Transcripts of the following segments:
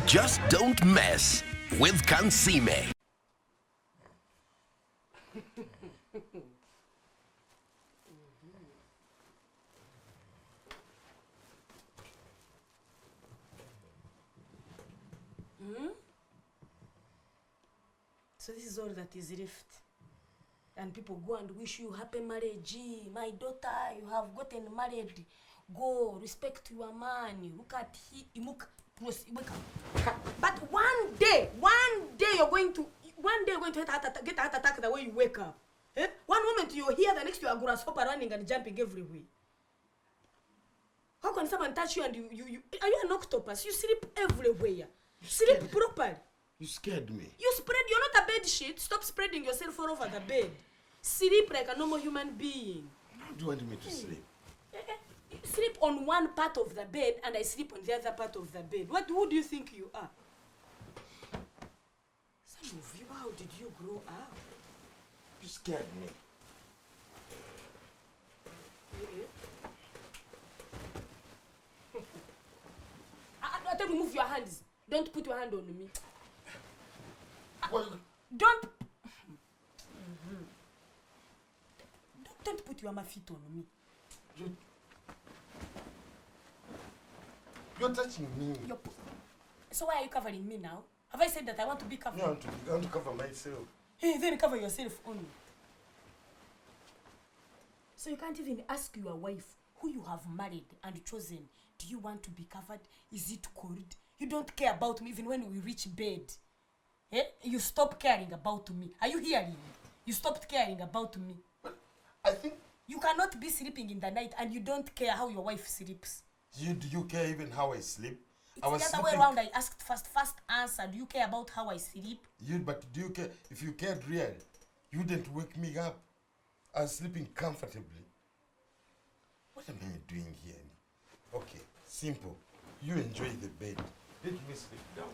Just don't mess with Kansime. So this is all that is left. And people go and wish you happy marriage. My daughter, you have gotten married. Go, respect your man. Look at him. But one day you're going to get a heart attack the way you wake up. Eh? One moment you're here, the next you are grasshopper running and jumping everywhere. How can someone touch you and you are you an octopus? You sleep everywhere. Sleep properly. You scared me. You're not a bed sheet. Stop spreading yourself all over the bed. Sleep like a normal human being. How do you want me to sleep? Sleep on one part of the bed and I sleep on the other part of the bed. Who do you think you are? Some of you, how did you grow up? You scared me. I tell you, remove your hands. Don't put your hand on me. Well, Don't put your feet on me. You're touching me. So why are you covering me now? Have I said that I want to be covered? No, I want to cover myself. Hey, then cover yourself only. So you can't even ask your wife who you have married and chosen. Do you want to be covered? Is it cold? You don't care about me even when we reach bed. Eh? You stop caring about me. Are you hearing me? You stopped caring about me. But I think... You cannot be sleeping in the night and you don't care how your wife sleeps. Do you care even how I sleep? It's the other way around. I asked first answer. Do you care about how I sleep? But do you care? If you cared really, you didn't wake me up. I was sleeping comfortably. What am I doing here? Okay, simple. You enjoy the bed. Let me sleep down.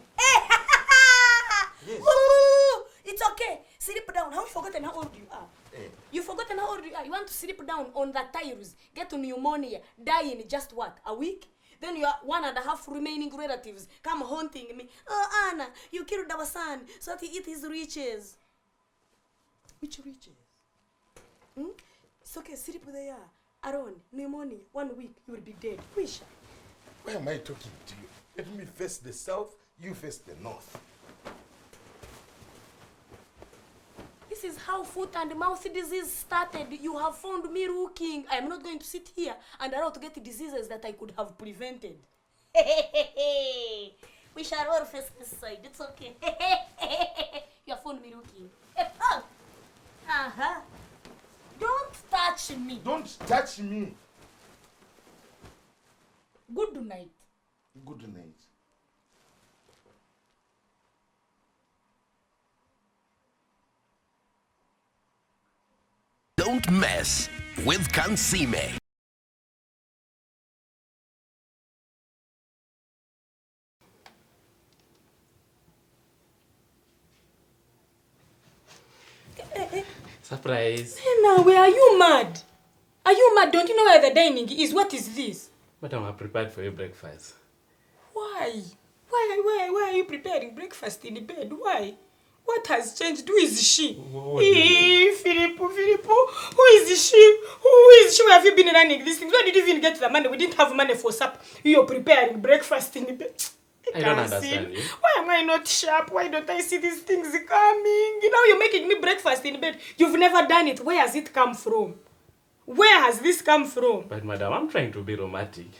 Yes. Ooh, it's okay. Sleep down. Have you forgotten how old you are? You've forgotten how old you are. You want to sleep down on the tiles, get pneumonia, die in just what? A week? Then your 1.5 remaining relatives come haunting me. Oh, Anna, you killed our son so that he eat his riches. Which riches? It's okay. Sleep there. Aaron, pneumonia. 1 week, you will be dead. Wish. Why am I talking to you? Let me face the south, you face the north. This is how foot and mouth disease started. You have found me looking. I am not going to sit here and allow to get diseases that I could have prevented. We shall all face this side. It's okay. You have found me looking. Don't touch me. Don't touch me. Good night. Good night. Don't mess with Kansime. Surprise. Now, where are you mad? Are you mad? Don't you know where the dining is? What is this? Madam, I prepared for your breakfast. Why? Why are you preparing breakfast in bed? Why? What has changed? Who is she? Filippo, who is she? Who is she? Where have you been running these things? Where did you even get the money? We didn't have money for supper. You're preparing breakfast in bed. I don't understand you. Why am I not sharp? Why don't I see these things coming? Now you're making me breakfast in bed. You've never done it. Where has it come from? Where has this come from? But madam, I'm trying to be romantic.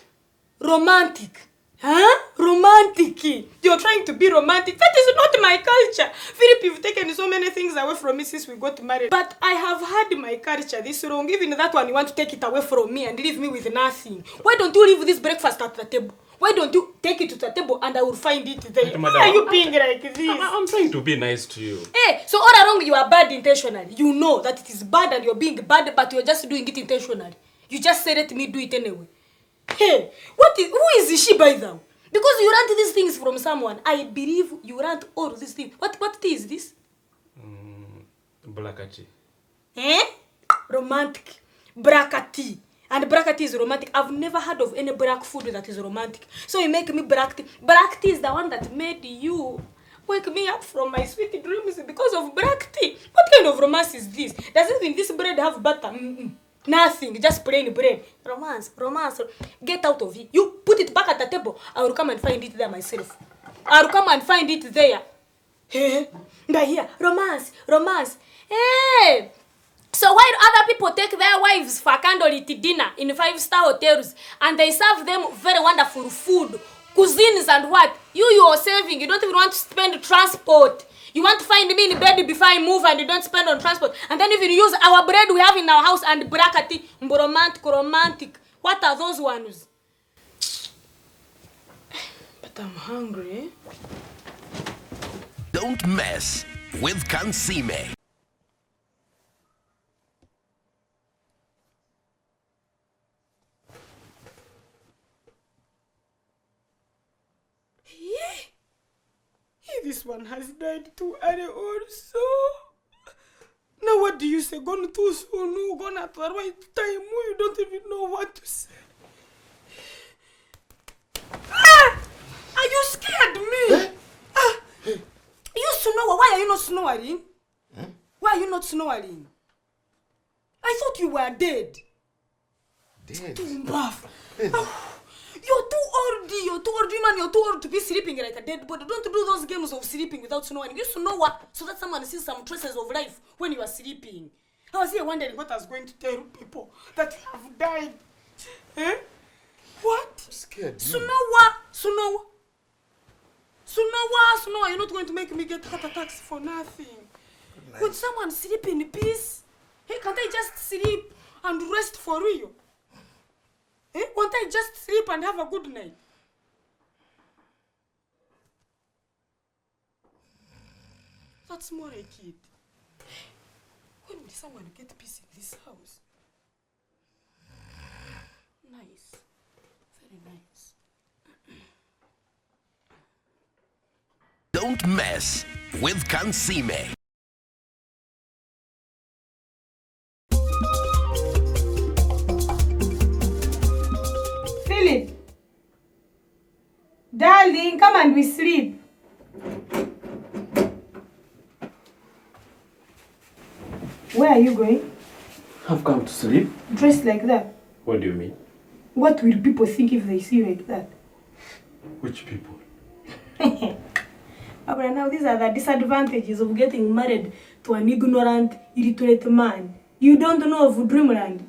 Romantic? Huh? Romantic? You're trying to be romantic? That is not my culture. Philip, you've taken so many things away from me since we got married. But I have had my culture this wrong. Even that one, you want to take it away from me and leave me with nothing. Why don't you leave this breakfast at the table? Why don't you take it to the table and I will find it there? Madam, Why are you being like this? I'm trying to be nice to you. Hey, so all along you are bad intentionally. You know that it is bad and you're being bad, but you're just doing it intentionally. You just say, let me do it anyway. Hey, who is she by the way? Because you rent these things from someone. I believe you rent all these things. What tea is this? Black tea. Romantic. Black tea. And black tea is romantic. I've never heard of any black food that is romantic. So you make me black tea. Black tea is the one that made you wake me up from my sweet dreams because of black tea. What kind of romance is this? Doesn't even this bread have butter? Nothing, just plain bread. Romance. Get out of here. You put it back at the table. I will come and find it there myself. I will come and find it there. Hey, but here, romance. Hey! So while other people take their wives for candlelit dinner in 5-star hotels and they serve them very wonderful food, cuisines and what, you are saving. You don't even want to spend transport. You want to find me in bed before I move and you don't spend on transport. And then even use our bread we have in our house and brakati, romantic. What are those ones? But I'm hungry. Don't mess with Kansime. This one has died too early also. Now what do you say? Gone too soon, gone at the right time. You don't even know what to say. Are you scared me? You snore. Why are you not snoring? Why are you not snoring? I thought you were dead. Dead? Too buff. You're too old, man. You're too old to be sleeping like a dead body. Don't do those games of sleeping without snoring. You should know what? So that someone sees some traces of life when you are sleeping. I was here wondering what I was going to tell people that you have died. Eh? What? I'm scared. Sunowa. You're not going to make me get heart attacks for nothing. Would someone sleep in peace? Hey, can't I just sleep and rest for real? Eh? Won't I just sleep and have a good night? That's more like it. When will someone get peace in this house? Nice. Very nice. Don't mess with Kansime. Philip, darling, come and we sleep. Where are you going? I've come to sleep. Dressed like that? What do you mean? What will people think if they see you like that? Which people? But now these are the disadvantages of getting married to an ignorant, illiterate man. You don't know of Dreamland.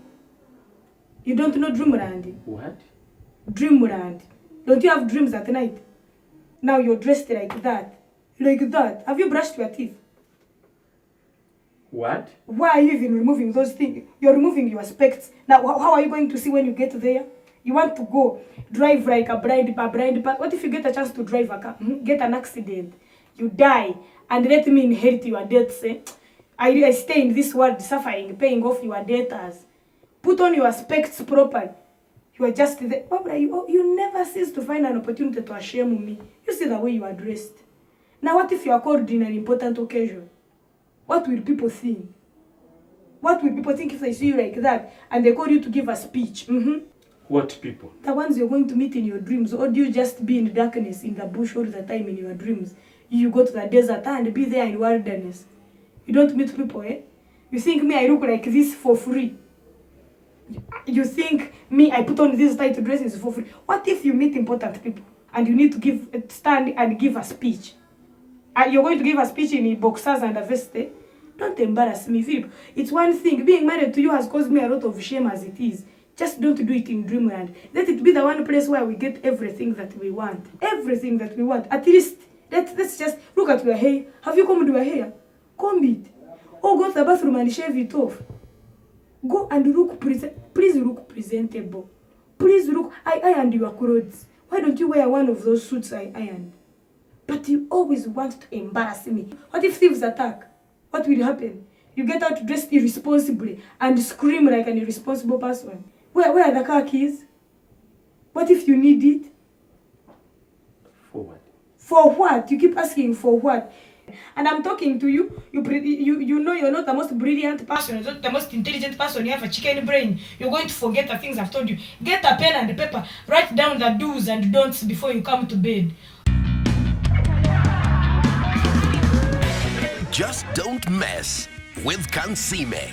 You don't know Dreamland. What? Dreamland. Don't you have dreams at night? Now you're dressed like that. Like that. Have you brushed your teeth? What? Why are you even removing those things? You're removing your specs. Now, how are you going to see when you get there? You want to go drive like a blind path. What if you get a chance to drive a car? Get an accident. You die. And let me inherit your debts. Eh? I stay in this world suffering, paying off your debtors. Put on your specs properly. You are just there. Barbara, you never cease to find an opportunity to shame me. You see the way you are dressed. Now, what if you are called in an important occasion? What will people think? What will people think if they see you like that and they call you to give a speech? What people? The ones you're going to meet in your dreams. Or do you just be in darkness in the bush all the time in your dreams? You go to the desert and be there in wilderness. You don't meet people, eh? You think me, I look like this for free. You think me, I put on these tight dresses for free. What if you meet important people and you need to stand and give a speech? You're going to give a speech in boxers and a vest, eh? Don't embarrass me, Philip. It's one thing. Being married to you has caused me a lot of shame as it is. Just don't do it in Dreamland. Let it be the one place where we get everything that we want. Everything that we want. At least, let's just look at your hair. Have you combed your hair? Comb it. Or go to the bathroom and shave it off. Go and look please look presentable. Please look. I ironed your clothes. Why don't you wear one of those suits I ironed? But you always want to embarrass me. What if thieves attack? What will happen? You get out dressed irresponsibly and scream like an irresponsible person. Where are the car keys? What if you need it? For what? For what? You keep asking for what? And I'm talking to you. You know you're not the most brilliant person, you're not the most intelligent person. You have a chicken brain. You're going to forget the things I've told you. Get a pen and a paper. Write down the do's and don'ts before you come to bed. Just don't mess with Kansime.